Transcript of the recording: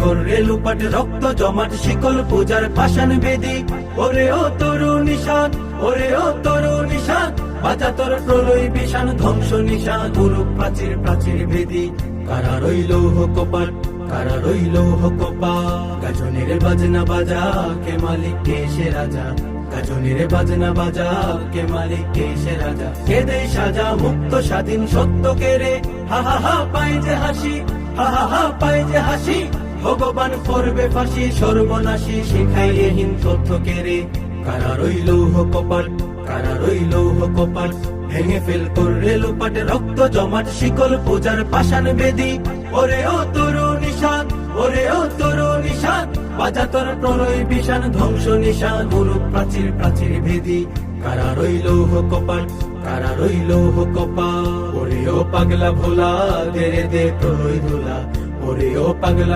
কররে লুপাট রক্ত জমাট শিকল পূজার পাষাণ বেদি। ওরে ও তরু নিশান, ওরে ও তরু নিশান, বাজা তোর প্রলয় বিষাণ ধ্বংস নিশান গুরু প্রাচীর প্রাচীর বেদি। কারা রইল কপাট, কারা রইল কপাট, গাজনের বাজনা বাজা কে মালিক কে সে রাজা। গাজনের বাজনা বাজা কে মালিক কে সে রাজা। কে দেয় সাজা মুক্ত স্বাধীন সত্য কে রে, হা হা হা পাই যে হাসি, হা হা হা পাই যে হাসি। ভগবান করবে ফাঁসি সর্বনাশী শিখাই এহীন তথ্য কে রে। কারা রইল কপাট, কারা রইল কপাট, ভেঙে ফেল কররে লুপাট রক্ত জমাট শিকল পূজার পাষাণ বেদি। ওরে ও তরু নিশান, ওরে ও তরু নিশান, বাজা তোর প্রলয় বিষাণ ধ্বংস নিশান গুরু প্রাচীর প্রাচীর ভেদি। কারা রইল কপাট, কারা রইল কপাট, ওরে ও পাগলা ভোলা দে রে দে প্রলয় ধুলা। ওরে ও পাগলা